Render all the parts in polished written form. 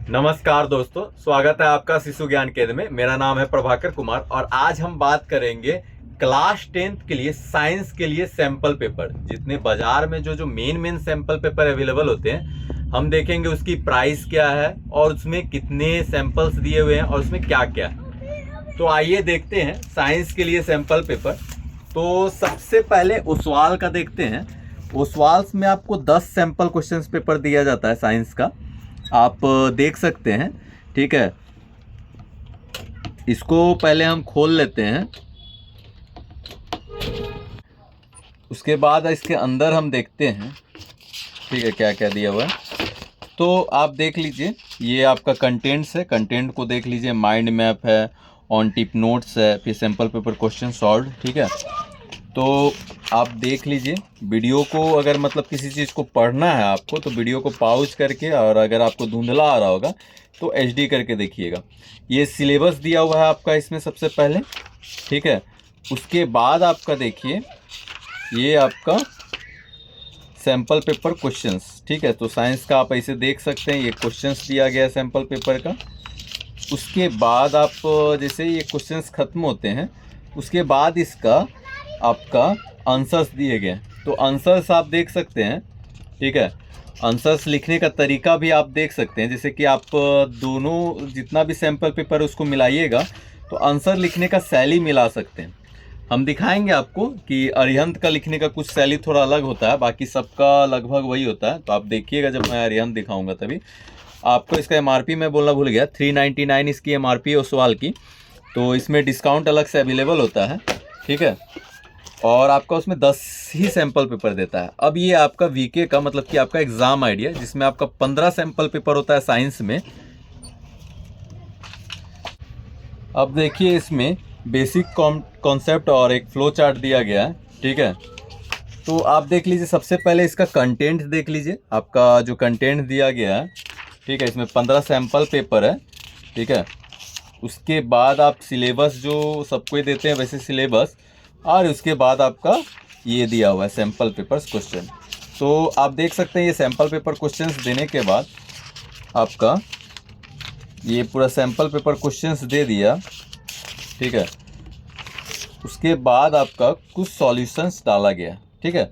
नमस्कार दोस्तों, स्वागत है आपका शिशु ज्ञान केंद्र में। मेरा नाम है प्रभाकर कुमार और आज हम बात करेंगे क्लास 10th के लिए साइंस के लिए सैंपल पेपर। जितने बाजार में जो मेन सैंपल पेपर अवेलेबल होते हैं, हम देखेंगे उसकी प्राइस क्या है और उसमें कितने सैंपल्स दिए हुए हैं और उसमें क्या क्या है। तो आइए देखते हैं साइंस के लिए सैंपल पेपर। तो सबसे पहले ओसवाल का देखते हैं। ओसवाल में आपको 10 सैंपल क्वेश्चन पेपर दिया जाता है साइंस का, आप देख सकते हैं। ठीक है, इसको पहले हम खोल लेते हैं, उसके बाद इसके अंदर हम देखते हैं। ठीक है, क्या क्या दिया हुआ है तो आप देख लीजिए। ये आपका कंटेंट्स है, कंटेंट को देख लीजिए। माइंड मैप है, ऑन टिप नोट्स है, फिर सैंपल पेपर क्वेश्चन सॉल्व। ठीक है, तो आप देख लीजिए वीडियो को। अगर मतलब किसी चीज़ को पढ़ना है आपको तो वीडियो को पॉज करके, और अगर आपको धुंधला आ रहा होगा तो एचडी करके देखिएगा। ये सिलेबस दिया हुआ है आपका इसमें सबसे पहले। ठीक है, उसके बाद आपका देखिए ये आपका सैंपल पेपर क्वेश्चंस। ठीक है, तो साइंस का आप ऐसे देख सकते हैं, ये क्वेश्चंस दिया गया है सैंपल पेपर का। उसके बाद आप जैसे ये क्वेश्चंस ख़त्म होते हैं, उसके बाद इसका आपका आंसर्स दिए गए। तो आंसर्स आप देख सकते हैं। ठीक है, आंसर्स लिखने का तरीका भी आप देख सकते हैं। जैसे कि आप दोनों जितना भी सैंपल पेपर है उसको मिलाइएगा तो आंसर लिखने का शैली मिला सकते हैं। हम दिखाएंगे आपको कि अरिहंत का लिखने का कुछ शैली थोड़ा अलग होता है, बाकी सबका लगभग वही होता है। तो आप देखिएगा, जब मैं अरिहंत दिखाऊंगा तभी आपको। इसका एमआरपी मैं बोलना भूल गया, 399 इसकी एमआरपी है ओसवाल की। तो इसमें डिस्काउंट अलग से अवेलेबल होता है। ठीक है, और आपका उसमें 10 ही सैंपल पेपर देता है। अब ये आपका वीके का मतलब कि आपका एग्जाम आइडिया, जिसमें आपका 15 सैंपल पेपर होता है साइंस में। अब देखिए इसमें बेसिक कॉन्सेप्ट और एक फ्लो चार्ट दिया गया है। ठीक है, तो आप देख लीजिए। सबसे पहले इसका कंटेंट देख लीजिए, आपका जो कंटेंट दिया गया है। ठीक है, इसमें 15 सैंपल पेपर है। ठीक है, उसके बाद आप सिलेबस जो सबको देते हैं वैसे सिलेबस, और उसके बाद आपका ये दिया हुआ है सैंपल पेपर्स क्वेश्चन। तो आप देख सकते हैं ये सैंपल पेपर क्वेश्चंस देने के बाद आपका ये पूरा सैंपल पेपर क्वेश्चंस दे दिया। ठीक है, उसके बाद आपका कुछ सॉल्यूशंस डाला गया। ठीक है,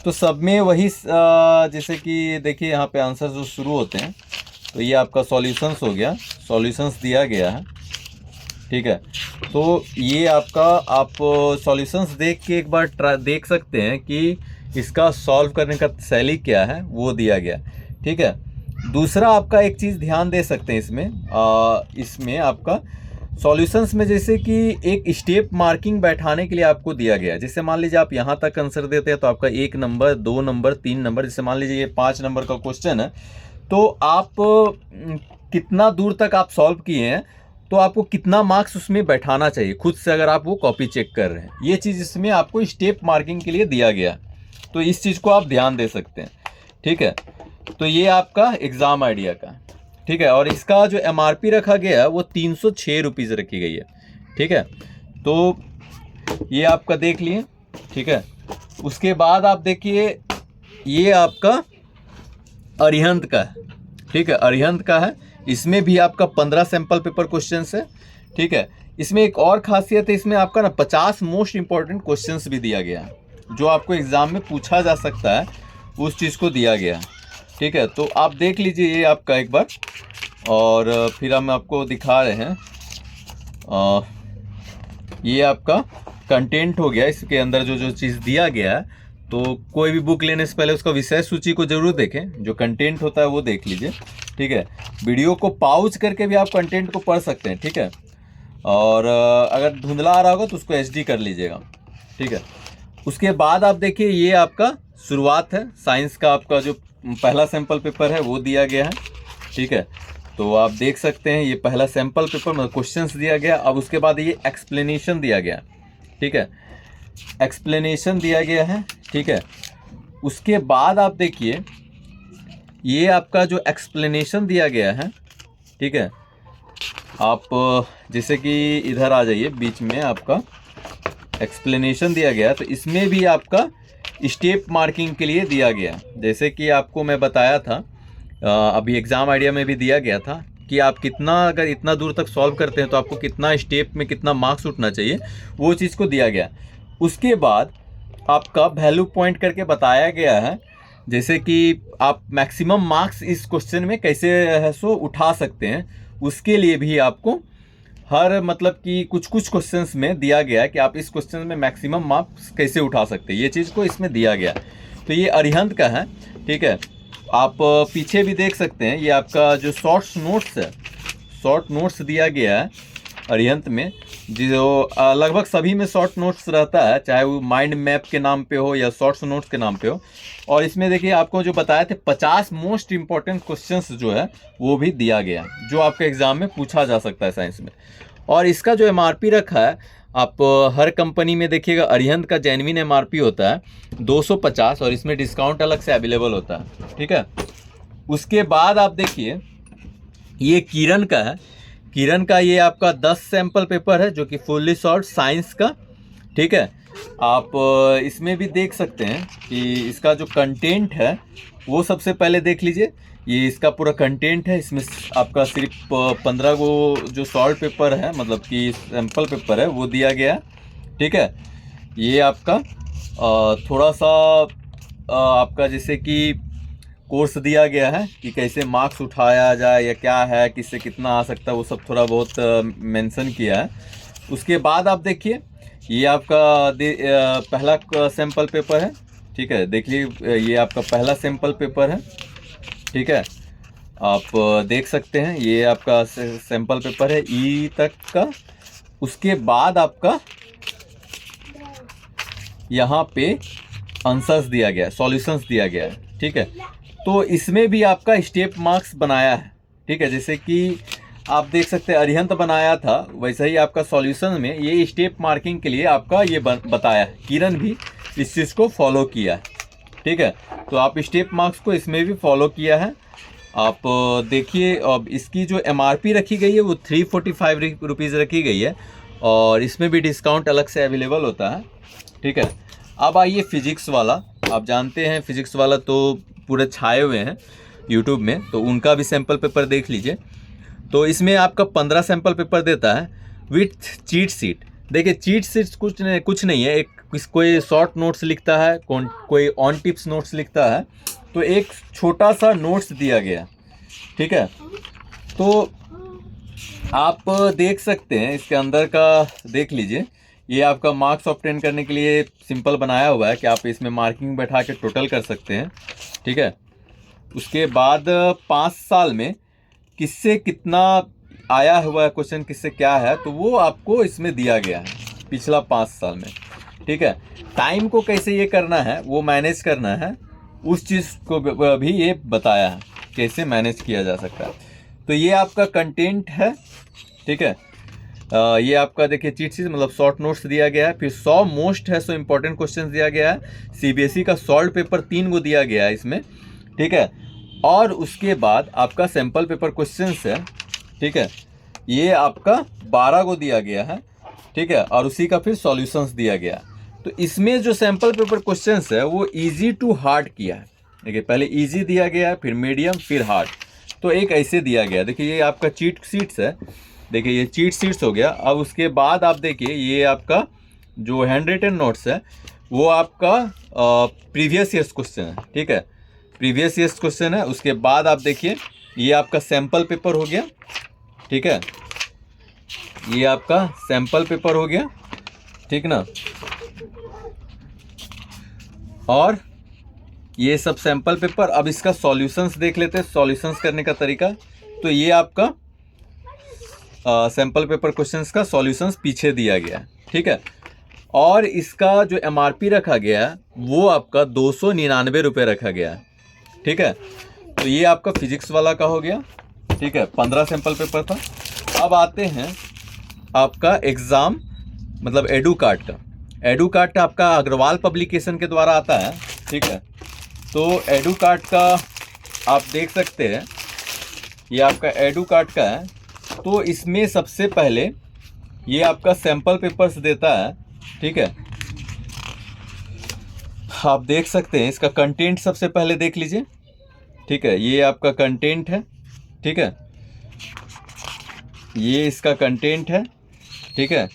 तो सब में वही जैसे कि देखिए यहाँ पे आंसर जो शुरू होते हैं, तो ये आपका सॉल्यूशंस हो गया, सॉल्यूशंस दिया गया है। ठीक है, तो ये आपका आप सॉल्यूशंस देख के एक बार देख सकते हैं कि इसका सॉल्व करने का शैली क्या है, वो दिया गया। ठीक है, दूसरा आपका एक चीज़ ध्यान दे सकते हैं इसमें आपका सॉल्यूशंस में जैसे कि एक स्टेप मार्किंग बैठाने के लिए आपको दिया गया है। जैसे मान लीजिए आप यहाँ तक आंसर देते हैं तो आपका 1 नंबर, 2 नंबर, 3 नंबर। जैसे मान लीजिए ये 5 नंबर का क्वेश्चन है, तो आप कितना दूर तक आप सॉल्व किए हैं तो आपको कितना मार्क्स उसमें बैठाना चाहिए खुद से, अगर आप वो कॉपी चेक कर रहे हैं। ये चीज़ इसमें आपको स्टेप मार्किंग के लिए दिया गया, तो इस चीज़ को आप ध्यान दे सकते हैं। ठीक है, तो ये आपका एग्ज़ाम आइडिया का। ठीक है, और इसका जो एमआरपी रखा गया है वो 306 रुपीज़ रखी गई है। ठीक है, तो ये आपका देख लिए। ठीक है, उसके बाद आप देखिए ये आपका अरिहंत का है। ठीक है, अरिहंत का है। इसमें भी आपका 15 सैंपल पेपर क्वेश्चंस है। ठीक है, इसमें एक और खासियत है, इसमें आपका ना 50 मोस्ट इंपॉर्टेंट क्वेश्चंस भी दिया गया है जो आपको एग्जाम में पूछा जा सकता है, उस चीज़ को दिया गया है। ठीक है, तो आप देख लीजिए ये आपका एक बार, और फिर हम आपको दिखा रहे हैं। ये आपका कंटेंट हो गया, इसके अंदर जो जो चीज़ दिया गया है। तो कोई भी बुक लेने से पहले उसका विषय सूची को जरूर देखें, जो कंटेंट होता है वो देख लीजिए। ठीक है, वीडियो को पॉज करके भी आप कंटेंट को पढ़ सकते हैं। ठीक है, और अगर धुंधला आ रहा होगा तो उसको एचडी कर लीजिएगा। ठीक है, उसके बाद आप देखिए ये आपका शुरुआत है साइंस का। आपका जो पहला सैंपल पेपर है वो दिया गया है। ठीक है, तो आप देख सकते हैं ये पहला सैंपल पेपर में क्वेश्चंस दिया गया। अब उसके बाद ये एक्सप्लेनेशन दिया गया। ठीक है, एक्सप्लेनेशन दिया गया है। ठीक है, उसके बाद आप देखिए ये आपका जो एक्सप्लेनेशन दिया गया है। ठीक है, आप जैसे कि इधर आ जाइए, बीच में आपका एक्सप्लेनेशन दिया गया, तो इसमें भी आपका स्टेप मार्किंग के लिए दिया गया। जैसे कि आपको मैं बताया था अभी एग्ज़ाम आइडिया में भी दिया गया था कि आप कितना अगर इतना दूर तक सॉल्व करते हैं तो आपको कितना स्टेप में कितना मार्क्स उठना चाहिए, वो चीज़ को दिया गया। उसके बाद आपका वैल्यू पॉइंट करके बताया गया है, जैसे कि आप मैक्सिमम मार्क्स इस क्वेश्चन में कैसे है सो उठा सकते हैं, उसके लिए भी आपको हर मतलब कि कुछ कुछ क्वेश्चंस में दिया गया है कि आप इस क्वेश्चन में मैक्सिमम मार्क्स कैसे उठा सकते हैं, ये चीज़ को इसमें दिया गया। तो ये अरिहंत का है, ठीक है। आप पीछे भी देख सकते हैं, ये आपका जो शॉर्ट्स नोट्स है, शॉर्ट नोट्स दिया गया है अरिहंत में, जो लगभग सभी में शॉर्ट नोट्स रहता है, चाहे वो माइंड मैप के नाम पे हो या शॉर्ट्स नोट्स के नाम पे हो। और इसमें देखिए आपको जो बताए थे 50 मोस्ट इंपॉर्टेंट क्वेश्चंस जो है वो भी दिया गया है, जो आपके एग्जाम में पूछा जा सकता है साइंस में। और इसका जो एमआरपी रखा है, आप हर कंपनी में देखिएगा अरिहंत का जेन्युइन एमआरपी होता है 250, और इसमें डिस्काउंट अलग से अवेलेबल होता है, ठीक है। उसके बाद आप देखिए ये किरण का है, किरण का ये आपका 10 सैंपल पेपर है जो कि फुल्ली सॉल्व साइंस का, ठीक है। आप इसमें भी देख सकते हैं कि इसका जो कंटेंट है वो सबसे पहले देख लीजिए। ये इसका पूरा कंटेंट है, इसमें आपका सिर्फ 15 गो जो सॉल्व पेपर है, मतलब कि सैंपल पेपर है, वो दिया गया है, ठीक है। ये आपका थोड़ा सा आपका जैसे कि कोर्स दिया गया है कि कैसे मार्क्स उठाया जाए या क्या है, किससे कितना आ सकता है, वो सब थोड़ा बहुत मेंशन किया है। उसके बाद आप देखिए ये आपका पहला सैंपल पेपर है, ठीक है। देखिए ये आपका पहला सैंपल पेपर है, ठीक है। आप देख सकते हैं ये आपका सैंपल पेपर है ई तक का। उसके बाद आपका यहाँ पे आंसर्स दिया गया है, सॉल्यूशंस दिया गया है, ठीक है। तो इसमें भी आपका स्टेप मार्क्स बनाया है, ठीक है। जैसे कि आप देख सकते हैं अरिहंत बनाया था, वैसे ही आपका सॉल्यूशन में ये स्टेप मार्किंग के लिए आपका ये बताया है। किरण भी इस चीज़ को फॉलो किया है, ठीक है। तो आप स्टेप मार्क्स को इसमें भी फॉलो किया है। आप देखिए अब इसकी जो एमआरपी रखी गई है वो 345 रुपीज़ रखी गई है, और इसमें भी डिस्काउंट अलग से अवेलेबल होता है, ठीक है। अब आइए फिजिक्स वाला, आप जानते हैं फिजिक्स वाला तो पूरे छाए हुए हैं यूट्यूब में, तो उनका भी सैंपल पेपर देख लीजिए। तो इसमें आपका 15 सैंपल पेपर देता है विथ चीट सीट। देखिए चीट सीट्स कुछ नहीं है, एक कोई शॉर्ट नोट्स लिखता है, कोई ऑन टिप्स नोट्स लिखता है, तो एक छोटा सा नोट्स दिया गया, ठीक है। तो आप देख सकते हैं इसके अंदर का, देख लीजिए ये आपका मार्क्स ऑब्टेन करने के लिए सिंपल बनाया हुआ है कि आप इसमें मार्किंग बैठा के टोटल कर सकते हैं, ठीक है। उसके बाद 5 साल में किससे कितना आया हुआ है क्वेश्चन, किससे क्या है, तो वो आपको इसमें दिया गया है पिछला 5 साल में, ठीक है। टाइम को कैसे ये करना है, वो मैनेज करना है, उस चीज़ को भी ये बताया है कैसे मैनेज किया जा सकता है। तो ये आपका कंटेंट है, ठीक है। ये आपका देखिए चीट शीट मतलब शॉर्ट नोट्स दिया गया है, फिर 100 मोस्ट है सो इम्पोर्टेंट क्वेश्चन दिया गया है। सीबीएसई का सॉल्व पेपर 3 को दिया गया है इसमें, ठीक है। और उसके बाद आपका सैंपल पेपर क्वेश्चंस है, ठीक है, ये आपका 12 को दिया गया है, ठीक है। और उसी का फिर सॉल्यूशंस दिया गया। तो इसमें जो सैंपल पेपर क्वेश्चंस है वो इजी टू हार्ड किया है, देखिए पहले इजी दिया गया है, फिर मीडियम, फिर हार्ड, तो एक ऐसे दिया गया। देखिए ये आपका चीट शीट्स है, देखिए ये चीट शीट्स हो गया। अब उसके बाद आप देखिए ये आपका जो हैंड रिटन नोट्स है वो आपका प्रीवियस ईयर्स क्वेश्चन है, ठीक है, प्रीवियस ईयर्स क्वेश्चन है। उसके बाद आप देखिए ये आपका सैंपल पेपर हो गया, ठीक है, ये आपका सैंपल पेपर हो गया, ठीक ना। और ये सब सैंपल पेपर। अब इसका सॉल्यूशंस देख लेते हैं, सॉल्यूशंस करने का तरीका। तो ये आपका सैंपल पेपर क्वेश्चंस का सॉल्यूशंस पीछे दिया गया है, ठीक है। और इसका जो एमआरपी रखा गया है वो आपका 299 रुपये रखा गया है, ठीक है। तो ये आपका फिजिक्स वाला का हो गया, ठीक है, 15 सैंपल पेपर था। अब आते हैं आपका एग्ज़ाम मतलब एडू कार्ड का। एडू कार्ड आपका अग्रवाल पब्लिकेशन के द्वारा आता है, ठीक है। तो एडू कार्ड का आप देख सकते हैं, ये आपका एडू कार्ड का है। तो इसमें सबसे पहले ये आपका सैंपल पेपर्स देता है, ठीक है। आप देख सकते हैं इसका कंटेंट सबसे पहले देख लीजिए, ठीक है, ये आपका कंटेंट है। ठीक है, ये इसका कंटेंट है। ठीक है,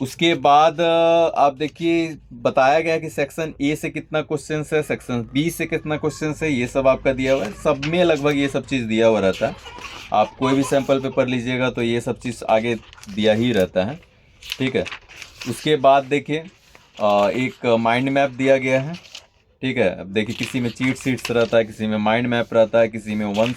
उसके बाद आप देखिए बताया गया कि सेक्शन ए से कितना क्वेश्चन है, सेक्शन बी से कितना क्वेश्चन है, ये सब आपका दिया हुआ है। सब में लगभग ये सब चीज़ दिया हुआ रहता है। आप कोई भी सैम्पल पेपर लीजिएगा तो ये सब चीज़ आगे दिया ही रहता है। ठीक है, उसके बाद देखिए एक माइंड मैप दिया गया है। ठीक है, अब देखिए किसी में चीट सीट्स रहता है, किसी में माइंड मैप रहता है, किसी में वन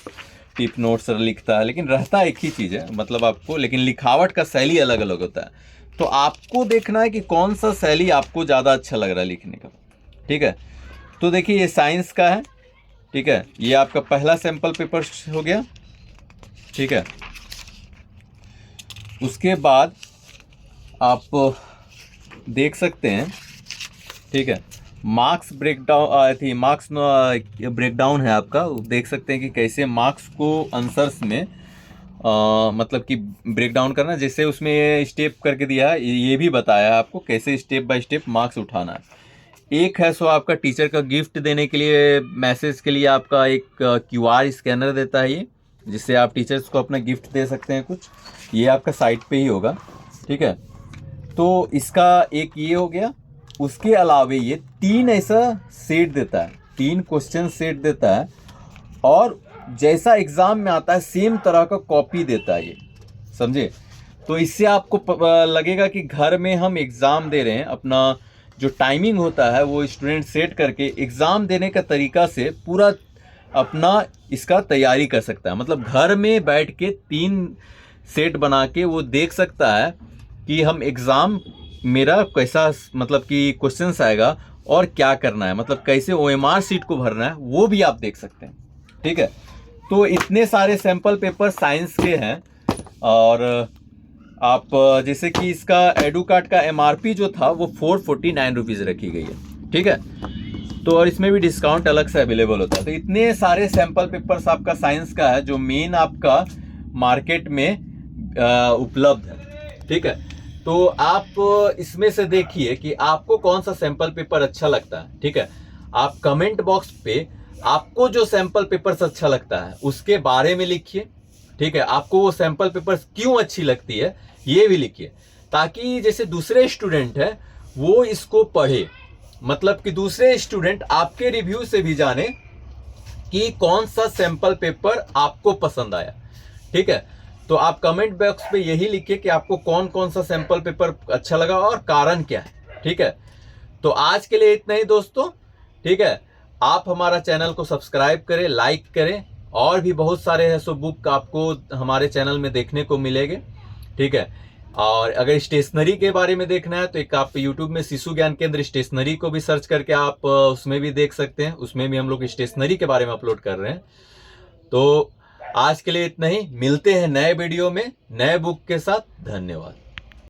टिप नोट्स लिखता है, लेकिन रहता एक ही चीज़ है मतलब आपको, लेकिन लिखावट का शैली अलग अलग होता है। तो आपको देखना है कि कौन सा शैली आपको ज़्यादा अच्छा लग रहा है लिखने का। ठीक है, तो देखिए ये साइंस का है। ठीक है, ये आपका पहला सैंपल पेपर हो गया। ठीक है, उसके बाद आप देख सकते हैं। ठीक है, मार्क्स ब्रेकडाउन है आपका। देख सकते हैं कि कैसे मार्क्स को आंसर्स में मतलब कि ब्रेक डाउन करना, जैसे उसमें स्टेप करके दिया है, ये भी बताया है आपको कैसे स्टेप बाय स्टेप मार्क्स उठाना है। एक है सो आपका टीचर का गिफ्ट देने के लिए, मैसेज के लिए आपका एक क्यूआर स्कैनर देता है ये, जिससे आप टीचर्स को अपना गिफ्ट दे सकते हैं कुछ। ये आपका साइट पे ही होगा। ठीक है, तो इसका एक ये हो गया। उसके अलावे ये 3 ऐसा सेट देता है, 3 क्वेश्चन सेट देता है, और जैसा एग्जाम में आता है सेम तरह का कॉपी देता है ये, समझे। तो इससे आपको लगेगा कि घर में हम एग्जाम दे रहे हैं। अपना जो टाइमिंग होता है वो स्टूडेंट सेट करके एग्जाम देने का तरीका से पूरा अपना इसका तैयारी कर सकता है। मतलब घर में बैठ के 3 सेट बना के वो देख सकता है कि हम एग्जाम मेरा कैसा मतलब कि क्वेश्चंस आएगा और क्या करना है, मतलब कैसे OMR शीट को भरना है, वो भी आप देख सकते हैं। ठीक है, तो इतने सारे सैंपल पेपर साइंस के हैं। और आप जैसे कि इसका एडू कार्ड का MRP जो था वो 449 रुपीज़ रखी गई है। ठीक है, तो और इसमें भी डिस्काउंट अलग से अवेलेबल होता है। तो इतने सारे सैंपल पेपर्स आपका साइंस का है जो मेन आपका मार्केट में उपलब्ध है। ठीक है, तो आप इसमें से देखिए कि आपको कौन सा सैंपल पेपर अच्छा लगता है। ठीक है, आप कमेंट बॉक्स पे आपको जो सैंपल पेपर्स अच्छा लगता है उसके बारे में लिखिए। ठीक है, आपको वो सैंपल पेपर्स क्यों अच्छी लगती है ये भी लिखिए, ताकि जैसे दूसरे स्टूडेंट है वो इसको पढ़े, मतलब कि दूसरे स्टूडेंट आपके रिव्यू से भी जाने कि कौन सा सैंपल पेपर आपको पसंद आया। ठीक है, तो आप कमेंट बॉक्स पे यही लिखिए कि आपको कौन कौन सा सैंपल पेपर अच्छा लगा और कारण क्या है। ठीक है, तो आज के लिए इतना ही दोस्तों। ठीक है, आप हमारा चैनल को सब्सक्राइब करें, लाइक करें, और भी बहुत सारे है सो बुक आपको हमारे चैनल में देखने को मिलेंगे। ठीक है, और अगर स्टेशनरी के बारे में देखना है तो एक आप यूट्यूब में शिशु ज्ञान केंद्र स्टेशनरी को भी सर्च करके आप उसमें भी देख सकते हैं। उसमें भी हम लोग स्टेशनरी के बारे में अपलोड कर रहे हैं। तो आज के लिए इतना ही, मिलते हैं नए वीडियो में नए बुक के साथ। धन्यवाद।